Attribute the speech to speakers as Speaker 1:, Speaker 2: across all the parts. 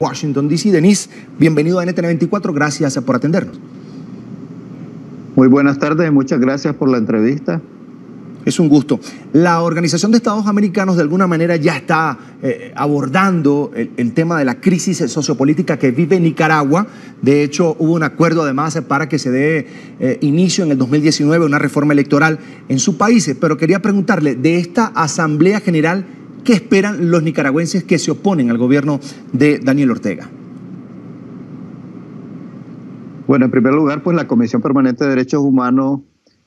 Speaker 1: Washington, D.C. Denis, bienvenido a NTN 24, gracias por atendernos.
Speaker 2: Muy buenas tardes y muchas gracias por la entrevista.
Speaker 1: Es un gusto. La Organización de Estados Americanos de alguna manera ya está abordando el tema de la crisis sociopolítica que vive Nicaragua. De hecho, hubo un acuerdo además para que se dé inicio en el 2019 a una reforma electoral en su país. Pero quería preguntarle, de esta Asamblea General, ¿qué esperan los nicaragüenses que se oponen al gobierno de Daniel Ortega?
Speaker 2: Bueno, en primer lugar, pues la Comisión Permanente de Derechos Humanos,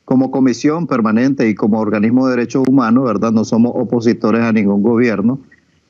Speaker 2: como comisión permanente y como organismo de derechos humanos, ¿verdad? No somos opositores a ningún gobierno,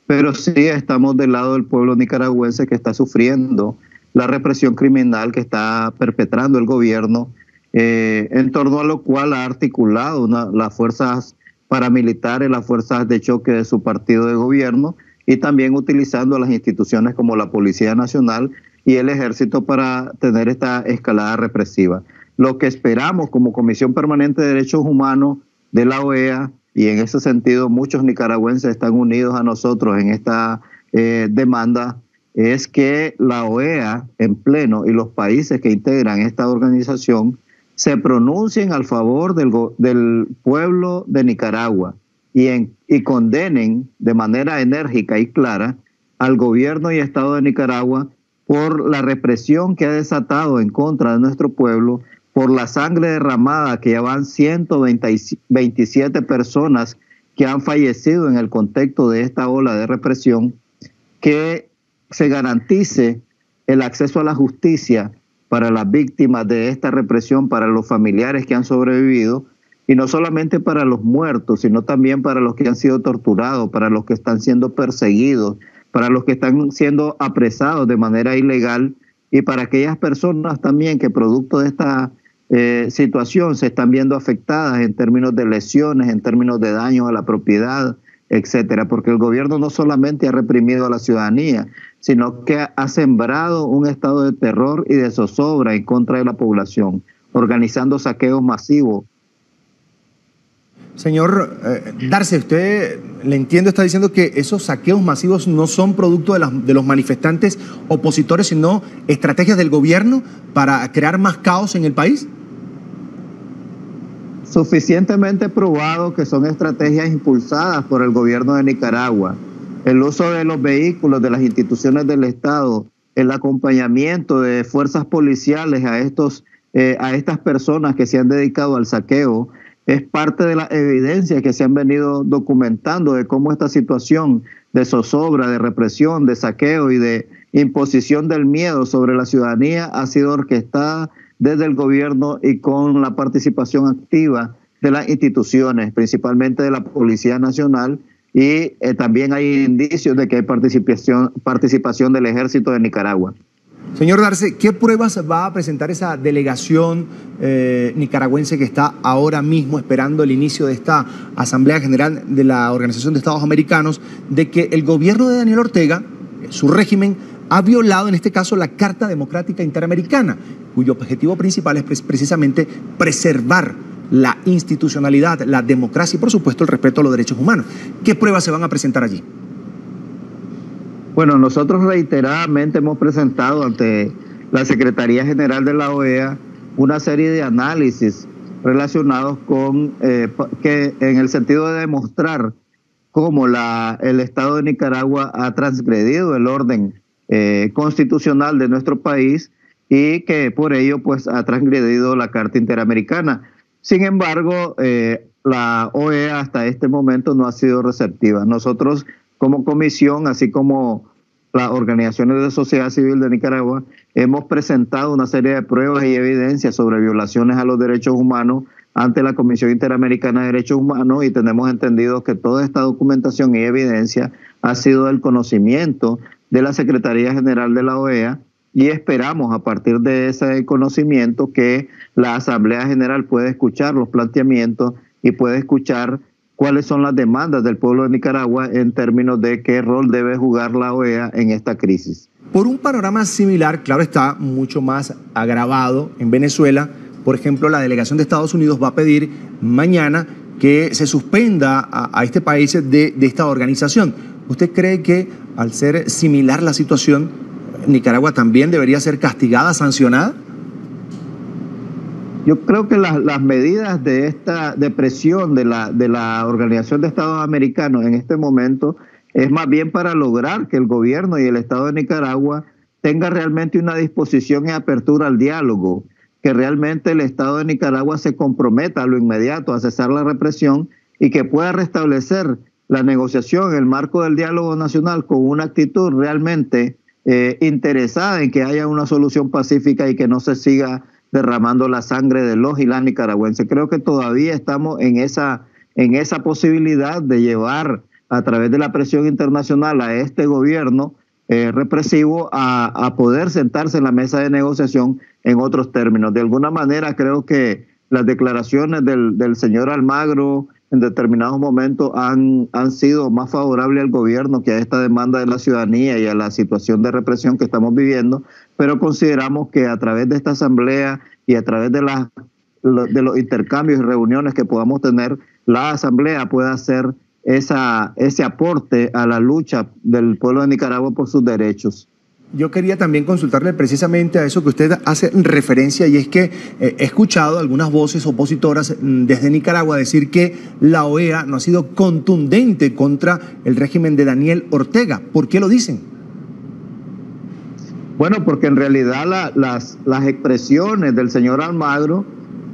Speaker 2: pero sí estamos del lado del pueblo nicaragüense que está sufriendo la represión criminal que está perpetrando el gobierno, en torno a lo cual ha articulado las fuerzas paramilitares, las fuerzas de choque de su partido de gobierno, y también utilizando las instituciones como la Policía Nacional y el Ejército para tener esta escalada represiva. Lo que esperamos como Comisión Permanente de Derechos Humanos de la OEA, y en ese sentido muchos nicaragüenses están unidos a nosotros en esta demanda, es que la OEA en pleno y los países que integran esta organización se pronuncien al favor del pueblo de Nicaragua y condenen de manera enérgica y clara al gobierno y Estado de Nicaragua por la represión que ha desatado en contra de nuestro pueblo, por la sangre derramada, que ya van 127 personas que han fallecido en el contexto de esta ola de represión, que se garantice el acceso a la justicia para las víctimas de esta represión, para los familiares que han sobrevivido, y no solamente para los muertos, sino también para los que han sido torturados, para los que están siendo perseguidos, para los que están siendo apresados de manera ilegal, y para aquellas personas también que producto de esta situación se están viendo afectadas en términos de lesiones, en términos de daños a la propiedad, etcétera, porque el gobierno no solamente ha reprimido a la ciudadanía, sino que ha sembrado un estado de terror y de zozobra en contra de la población, organizando saqueos masivos.
Speaker 1: Señor Darce, usted, le entiendo, está diciendo que esos saqueos masivos no son producto de los manifestantes opositores, sino estrategias del gobierno para crear más caos en el país.
Speaker 2: Suficientemente probado que son estrategias impulsadas por el gobierno de Nicaragua. El uso de los vehículos de las instituciones del Estado, el acompañamiento de fuerzas policiales a estas personas que se han dedicado al saqueo, es parte de la evidencia que se han venido documentando de cómo esta situación de zozobra, de represión, de saqueo y de imposición del miedo sobre la ciudadanía ha sido orquestada desde el gobierno y con la participación activa de las instituciones, principalmente de la Policía Nacional, y también hay indicios de que hay participación del Ejército de Nicaragua.
Speaker 1: Señor Darce, ¿qué pruebas va a presentar esa delegación nicaragüense que está ahora mismo esperando el inicio de esta Asamblea General de la Organización de Estados Americanos de que el gobierno de Daniel Ortega, su régimen, ha violado en este caso la Carta Democrática Interamericana, cuyo objetivo principal es precisamente preservar la institucionalidad, la democracia y por supuesto el respeto a los derechos humanos? ¿Qué pruebas se van a presentar allí?
Speaker 2: Bueno, nosotros reiteradamente hemos presentado ante la Secretaría General de la OEA una serie de análisis relacionados con que en el sentido de demostrar cómo el Estado de Nicaragua ha transgredido el orden constitucional de nuestro país y que por ello pues ha transgredido la Carta Interamericana. Sin embargo, la OEA hasta este momento no ha sido receptiva. Nosotros como comisión, así como las organizaciones de sociedad civil de Nicaragua, hemos presentado una serie de pruebas y evidencias sobre violaciones a los derechos humanos ante la Comisión Interamericana de Derechos Humanos, y tenemos entendido que toda esta documentación y evidencia ha sido del conocimiento de la Secretaría General de la OEA, y esperamos a partir de ese conocimiento que la Asamblea General pueda escuchar los planteamientos y pueda escuchar cuáles son las demandas del pueblo de Nicaragua en términos de qué rol debe jugar la OEA en esta crisis.
Speaker 1: Por un panorama similar, claro está, mucho más agravado en Venezuela, por ejemplo, la delegación de Estados Unidos va a pedir mañana que se suspenda a este país de esta organización. ¿Usted cree que al ser similar la situación, Nicaragua también debería ser castigada, sancionada?
Speaker 2: Yo creo que las medidas de esta presión de la Organización de Estados Americanos en este momento es más bien para lograr que el gobierno y el Estado de Nicaragua tenga realmente una disposición y apertura al diálogo, que realmente el Estado de Nicaragua se comprometa a lo inmediato a cesar la represión y que pueda restablecer la negociación en el marco del diálogo nacional con una actitud realmente interesada en que haya una solución pacífica y que no se siga derramando la sangre de los y las nicaragüenses. Creo que todavía estamos en esa posibilidad de llevar a través de la presión internacional a este gobierno represivo a poder sentarse en la mesa de negociación en otros términos. De alguna manera creo que las declaraciones del señor Almagro en determinados momentos han sido más favorables al gobierno que a esta demanda de la ciudadanía y a la situación de represión que estamos viviendo, pero consideramos que a través de esta asamblea y a través de los intercambios y reuniones que podamos tener, la asamblea puede hacer ese aporte a la lucha del pueblo de Nicaragua por sus derechos.
Speaker 1: Yo quería también consultarle precisamente a eso que usted hace referencia, y es que he escuchado algunas voces opositoras desde Nicaragua decir que la OEA no ha sido contundente contra el régimen de Daniel Ortega. ¿Por qué lo dicen?
Speaker 2: Bueno, porque en realidad las expresiones del señor Almagro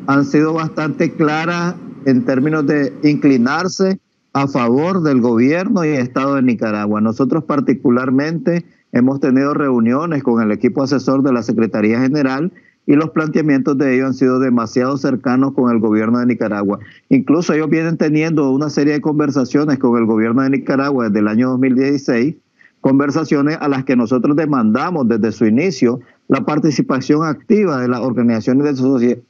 Speaker 2: han sido bastante claras en términos de inclinarse a favor del gobierno y Estado de Nicaragua. Nosotros particularmente hemos tenido reuniones con el equipo asesor de la Secretaría General y los planteamientos de ellos han sido demasiado cercanos con el gobierno de Nicaragua. Incluso ellos vienen teniendo una serie de conversaciones con el gobierno de Nicaragua desde el año 2016, conversaciones a las que nosotros demandamos desde su inicio la participación activa de las organizaciones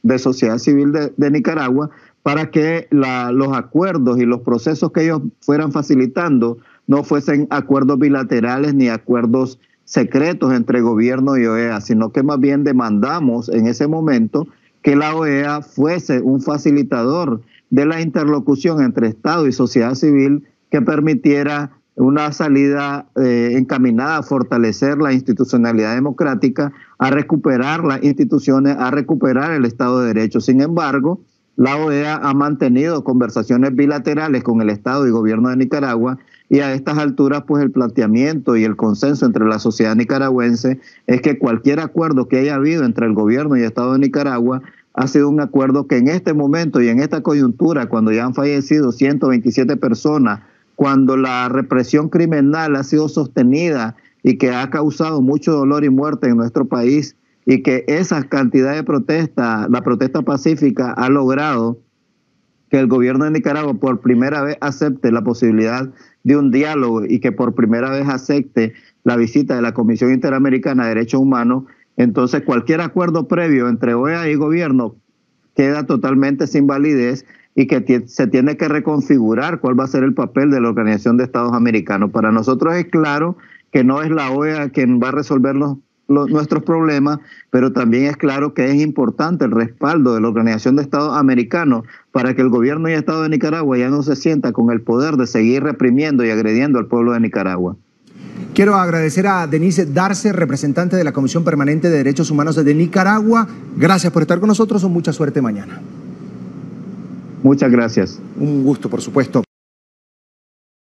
Speaker 2: de sociedad civil de Nicaragua para que los acuerdos y los procesos que ellos fueran facilitando no fuesen acuerdos bilaterales ni acuerdos secretos entre gobierno y OEA, sino que más bien demandamos en ese momento que la OEA fuese un facilitador de la interlocución entre Estado y sociedad civil que permitiera una salida encaminada a fortalecer la institucionalidad democrática, a recuperar las instituciones, a recuperar el Estado de Derecho. Sin embargo, la OEA ha mantenido conversaciones bilaterales con el Estado y gobierno de Nicaragua, y a estas alturas pues el planteamiento y el consenso entre la sociedad nicaragüense es que cualquier acuerdo que haya habido entre el gobierno y el Estado de Nicaragua ha sido un acuerdo que en este momento y en esta coyuntura, cuando ya han fallecido 127 personas, cuando la represión criminal ha sido sostenida y que ha causado mucho dolor y muerte en nuestro país, y que esa cantidad de protesta, la protesta pacífica, ha logrado que el gobierno de Nicaragua por primera vez acepte la posibilidad de un diálogo y que por primera vez acepte la visita de la Comisión Interamericana de Derechos Humanos, entonces cualquier acuerdo previo entre OEA y gobierno queda totalmente sin validez y que se tiene que reconfigurar cuál va a ser el papel de la Organización de Estados Americanos. Para nosotros es claro que no es la OEA quien va a resolver nuestros problemas, pero también es claro que es importante el respaldo de la Organización de Estados Americanos para que el gobierno y el Estado de Nicaragua ya no se sienta con el poder de seguir reprimiendo y agrediendo al pueblo de Nicaragua.
Speaker 1: Quiero agradecer a Denise Darce, representante de la Comisión Permanente de Derechos Humanos de Nicaragua. Gracias por estar con nosotros, mucha suerte mañana.
Speaker 2: Muchas gracias.
Speaker 1: Un gusto, por supuesto.